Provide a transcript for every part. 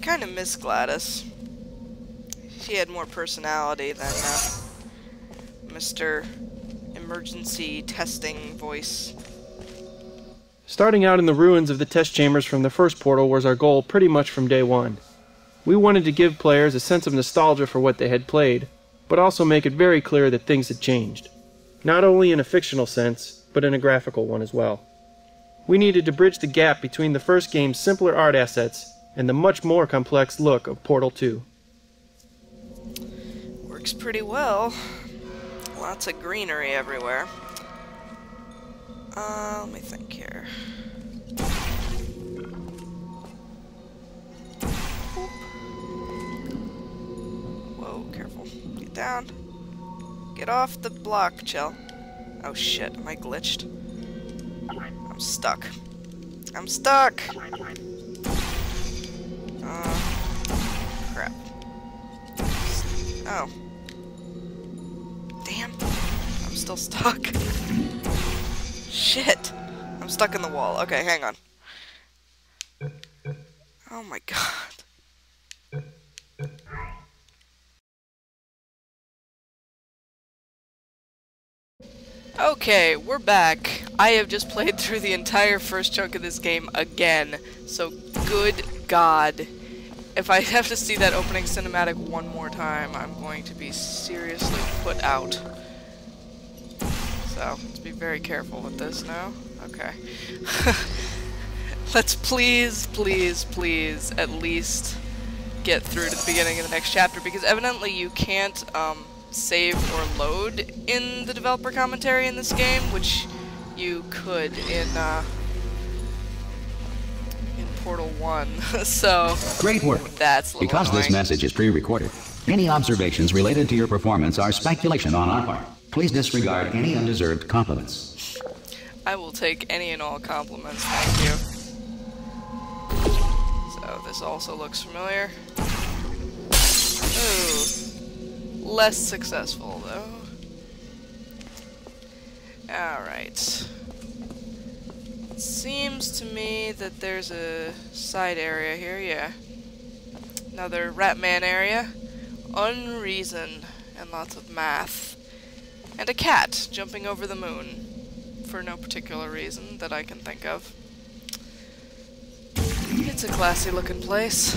kind of miss Gladys. She had more personality than Mr. Emergency Testing Voice. Starting out in the ruins of the test chambers from the first portal was our goal pretty much from day one. We wanted to give players a sense of nostalgia for what they had played, but also make it very clear that things had changed. Not only in a fictional sense, but in a graphical one as well. We needed to bridge the gap between the first game's simpler art assets and the much more complex look of Portal 2. Works pretty well. Lots of greenery everywhere. Let me think here. Whoa, careful. Get down. Get off the block, Chell. Oh shit, am I glitched? I'm stuck. I'm stuck! Crap. Oh. Damn. I'm still stuck. Shit! I'm stuck in the wall. Okay, hang on. Oh my god. Okay, we're back. I have just played through the entire first chunk of this game again, so good God. If I have to see that opening cinematic one more time, I'm going to be seriously put out. So, let's be very careful with this now. Okay. Let's please, please, please at least get through to the beginning of the next chapter, because evidently you can't, save or load in the developer commentary in this game, which you could in Portal 1. So great work. That's a little because annoying. This message is pre-recorded. Any observations related to your performance are speculation on our part. Please disregard any undeserved compliments. I will take any and all compliments, thank you. So this also looks familiar. Ooh. Less successful, though. Alright. Seems to me that there's a side area here, yeah. Another Ratman area. Unreason, and lots of math. And a cat jumping over the moon. For no particular reason that I can think of. It's a classy looking place.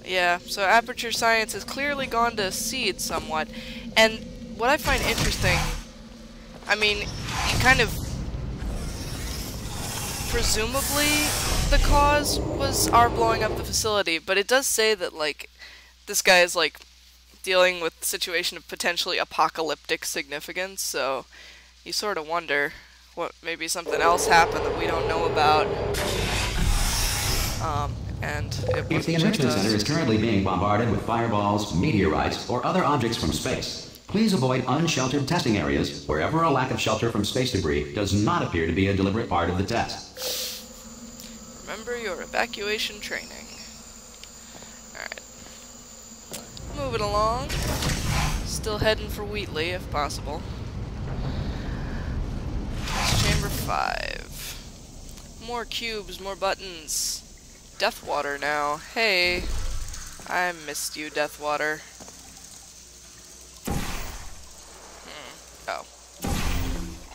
Yeah, so Aperture Science has clearly gone to seed somewhat, and what I find interesting, I mean, you kind of, presumably the cause was our blowing up the facility, but it does say that, like, this guy is, like, dealing with a situation of potentially apocalyptic significance, so you sort of wonder what, maybe something else happened that we don't know about. And If the Enrichment Center is currently being bombarded with fireballs, meteorites, or other objects from space, please avoid unsheltered testing areas wherever a lack of shelter from space debris does not appear to be a deliberate part of the test. Remember your evacuation training. Alright. Moving along. Still heading for Wheatley, if possible. Test Chamber 5. More cubes, more buttons. Deathwater now. Hey, I missed you, Deathwater. Oh.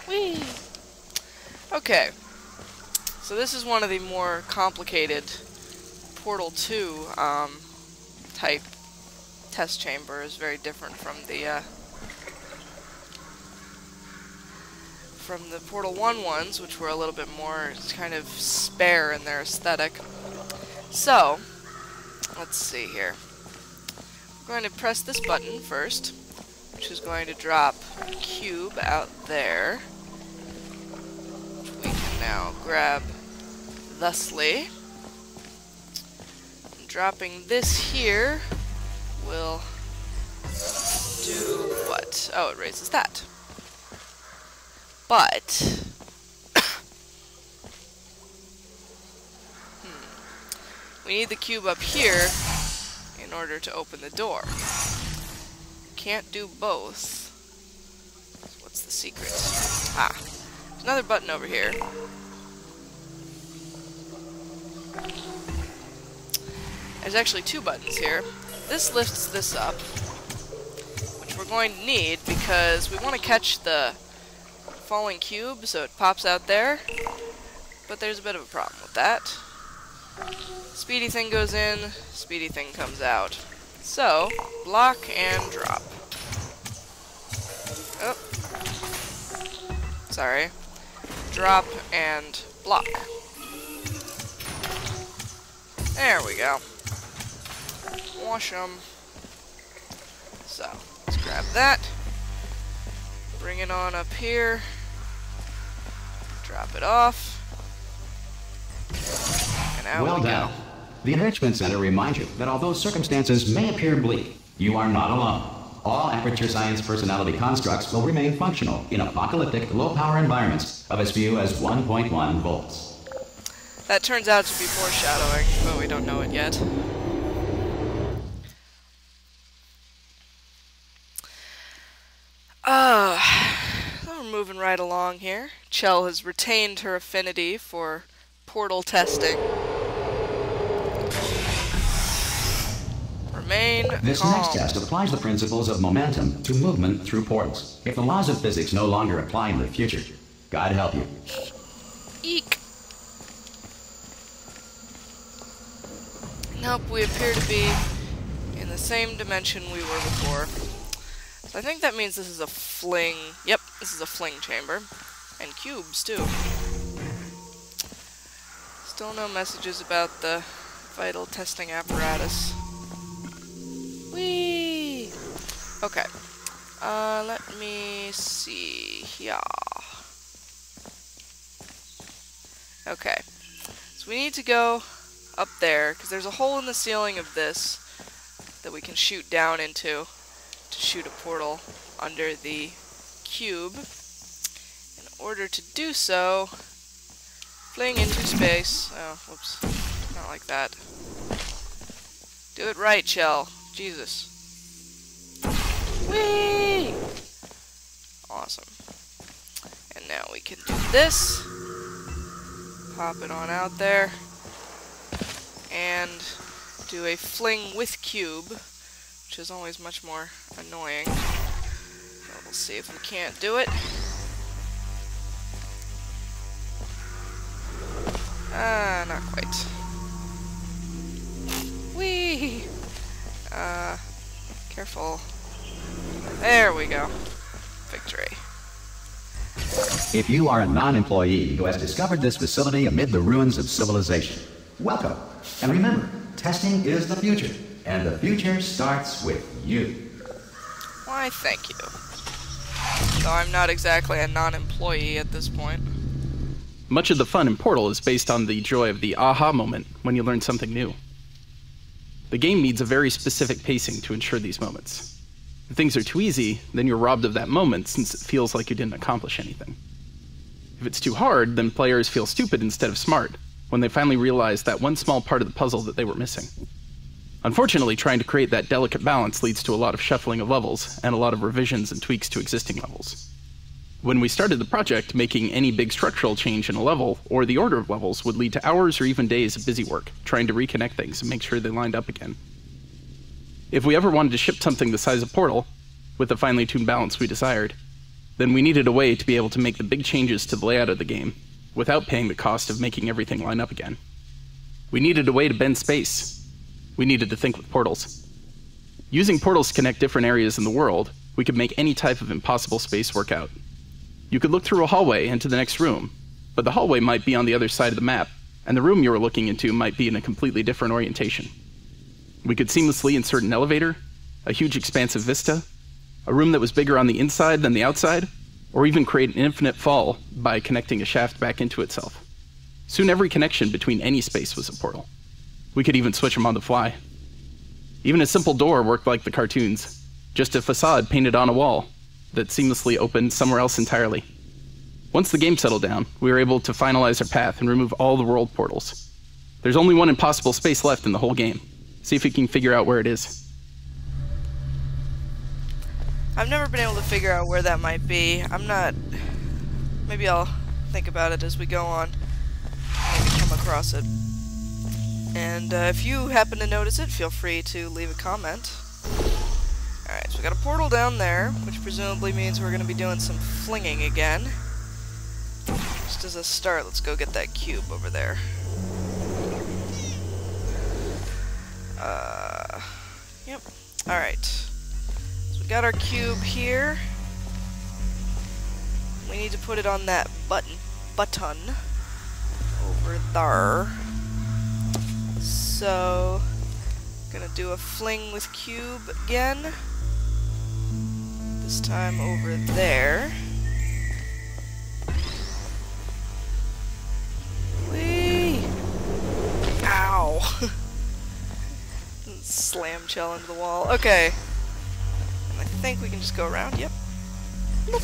Whee! Okay. So this is one of the more complicated Portal 2 type test chambers. Very different from the Portal 1 ones, which were a little bit more kind of spare in their aesthetic. So, let's see here. I'm going to press this button first, which is going to drop a cube out there, which we can now grab thusly. And dropping this here will do what? Oh, it raises that. But we need the cube up here in order to open the door. Can't do both. What's the secret? Ah, there's another button over here. There's actually two buttons here. This lifts this up, which we're going to need because we want to catch the falling cube so it pops out there. But there's a bit of a problem with that. Speedy thing goes in, speedy thing comes out. So, block and drop. Oh. Sorry. Drop and block. There we go. Wash them. So, let's grab that. Bring it on up here. Drop it off. And out Well we done. go. The Enrichment Center reminds you that although circumstances may appear bleak, you are not alone. All Aperture Science personality constructs will remain functional in apocalyptic, low-power environments of as few as 1.1 volts. That turns out to be foreshadowing, but we don't know it yet. We're moving right along here. Chell has retained her affinity for portal testing. Remain This calm. next test applies the principles of momentum to movement through portals. If the laws of physics no longer apply in the future, God help you. Eek. Nope, we appear to be in the same dimension we were before. So I think that means this is a fling. Yep, this is a fling chamber. And cubes, too. Still no messages about the vital testing apparatus. Whee! Okay. Let me see. Yeah. Okay. So we need to go up there, because there's a hole in the ceiling of this that we can shoot down into to shoot a portal under the cube. In order to do so, fling into space. Oh, whoops. Not like that. Do it right, Chell. Jesus. Whee! Awesome. And now we can do this. Pop it on out there. And do a fling with cube, which is always much more annoying. So we'll see if we can't do it. Not quite. Whee! Careful. There we go. Victory. If you are a non-employee who has discovered this facility amid the ruins of civilization, welcome. And remember, testing is the future, and the future starts with you. Why, thank you. Though I'm not exactly a non-employee at this point. Much of the fun in Portal is based on the joy of the aha moment when you learn something new. The game needs a very specific pacing to ensure these moments. If things are too easy, then you're robbed of that moment since it feels like you didn't accomplish anything. If it's too hard, then players feel stupid instead of smart when they finally realize that one small part of the puzzle that they were missing. Unfortunately, trying to create that delicate balance leads to a lot of shuffling of levels and a lot of revisions and tweaks to existing levels. When we started the project, making any big structural change in a level, or the order of levels, would lead to hours or even days of busy work, trying to reconnect things and make sure they lined up again. If we ever wanted to ship something the size of Portal, with the finely tuned balance we desired, then we needed a way to be able to make the big changes to the layout of the game, without paying the cost of making everything line up again. We needed a way to bend space. We needed to think with portals. Using portals to connect different areas in the world, we could make any type of impossible space work out. You could look through a hallway into the next room, but the hallway might be on the other side of the map, and the room you were looking into might be in a completely different orientation. We could seamlessly insert an elevator, a huge expansive vista, a room that was bigger on the inside than the outside, or even create an infinite fall by connecting a shaft back into itself. Soon every connection between any space was a portal. We could even switch them on the fly. Even a simple door worked like the cartoons, just a facade painted on a wall that seamlessly opened somewhere else entirely. Once the game settled down, we were able to finalize our path and remove all the world portals. There's only one impossible space left in the whole game. See if you can figure out where it is. I've never been able to figure out where that might be. Maybe I'll think about it as we go on. Maybe come across it. And if you happen to notice it, feel free to leave a comment. Alright, so we got a portal down there, which presumably means we're going to be doing some flinging again. Just as a start, let's go get that cube over there. Yep. Alright. So we got our cube here. We need to put it on that button over there. So, gonna do a fling with cube again. This time over there. Whee! Ow! Slam shell into the wall. Okay. I think we can just go around. Yep. Nope.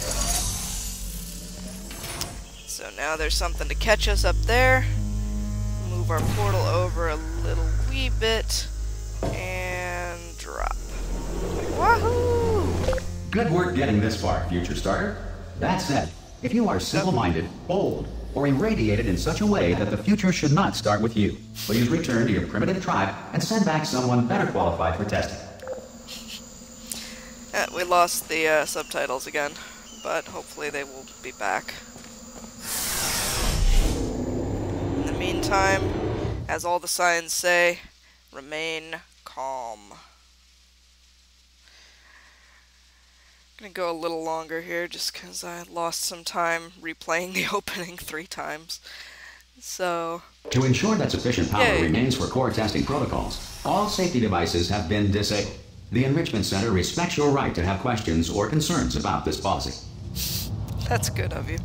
So now there's something to catch us up there. Move our portal over a little wee bit. And drop. Wahoo! Good work getting this far, future starter. That said, if you are simple-minded, bold, or irradiated in such a way that the future should not start with you, please return to your primitive tribe and send back someone better qualified for testing. We lost the subtitles again, but hopefully they will be back. In the meantime, as all the signs say, remain calm. I'm gonna go a little longer here just because I lost some time replaying the opening 3 times. So... To ensure that sufficient power remains for core testing protocols, all safety devices have been disabled. The Enrichment Center respects your right to have questions or concerns about this policy. That's good of you.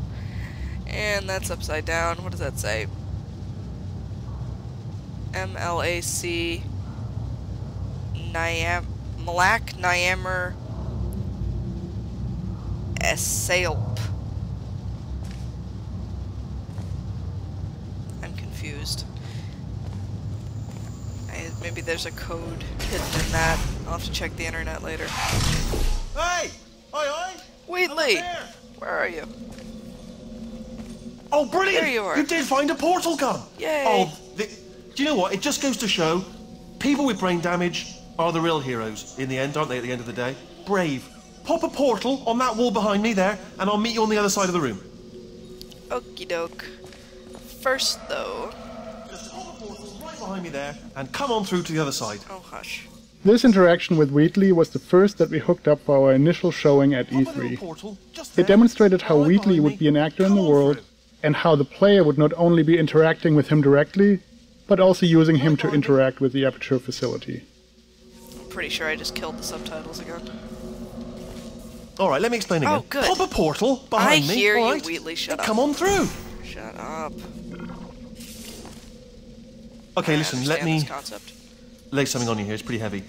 And that's upside down. What does that say? MLAC Malak Nyammer Esalp. I'm confused. Maybe there's a code hidden in that. I'll have to check the internet later. Hey! Oi, oi! Wheatley! Where are you? Oh, brilliant! There you are. You did find a portal gun! Yay! Oh, do you know what? It just goes to show, people with brain damage are the real heroes in the end, aren't they, at the end of the day? Brave. Pop a portal on that wall behind me there, and I'll meet you on the other side of the room. Okie doke. First, though... Just pop a portal right behind me there, and come on through to the other side. Oh, hush. This interaction with Wheatley was the first that we hooked up for our initial showing at E3. It demonstrated how Wheatley would be an actor in the world, and how the player would not only be interacting with him directly, but also using him to interact with the Aperture facility. I'm pretty sure I just killed the subtitles again. Alright, let me explain again. Oh, good. Pop a portal behind me. I hear you, right? Wheatley. Shut up. Come on through. Shut up. Okay, listen, let me this concept. lay something on you here. It's pretty heavy.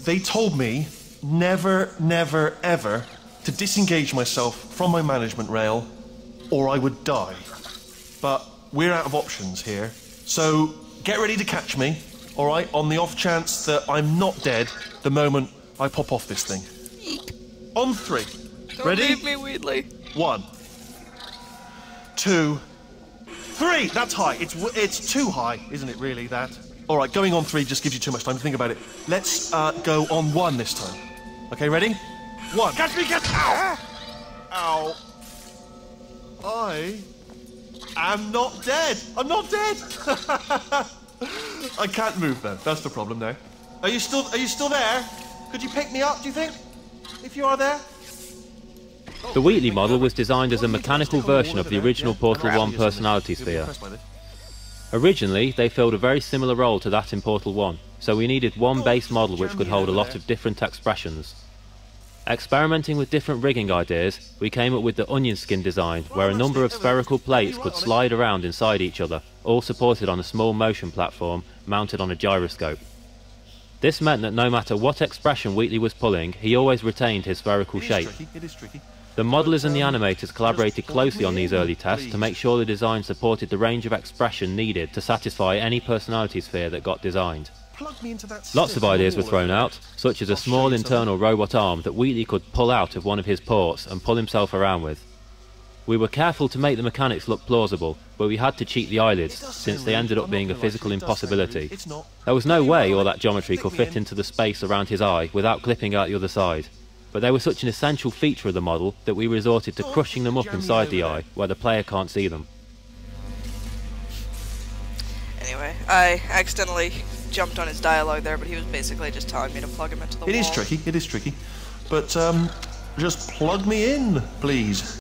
They told me never, never, ever to disengage myself from my management rail or I would die. But we're out of options here. So get ready to catch me, alright, on the off chance that I'm not dead the moment I pop off this thing. Yeep. On 3. Don't Ready? leave me, Wheatley. 1, 2, 3. That's high. It's too high, isn't it? Really, that. All right, going on 3 just gives you too much time to think about it. Let's go on 1 this time. Okay, ready? 1. Catch me! Catch! Ow! Ow! I am not dead. I'm not dead. I can't move though. That's the problem now. Are you still there? Could you pick me up? Do you think? If you are there. The Wheatley model was designed as a mechanical version of the original Portal 1 personality sphere. Originally, they filled a very similar role to that in Portal 1, so we needed one base model which could hold a lot of different expressions. Experimenting with different rigging ideas, we came up with the onion skin design, where a number of spherical plates could slide around inside each other, all supported on a small motion platform mounted on a gyroscope. This meant that no matter what expression Wheatley was pulling, he always retained his spherical shape. It is tricky. The modelers and the animators collaborated closely on these early tests to make sure the design supported the range of expression needed to satisfy any personality sphere that got designed. Lots of ideas were thrown out, such as a small internal robot arm that Wheatley could pull out of one of his ports and pull himself around with. We were careful to make the mechanics look plausible, but we had to cheat the eyelids, since they ended up being a physical impossibility. There was no way all that geometry could fit into the space around his eye without clipping out the other side. But they were such an essential feature of the model that we resorted to crushing them up inside the eye, where the player can't see them. Anyway, I accidentally jumped on his dialogue there, but he was basically just telling me to plug him into the wall. It is tricky, but just plug me in, please.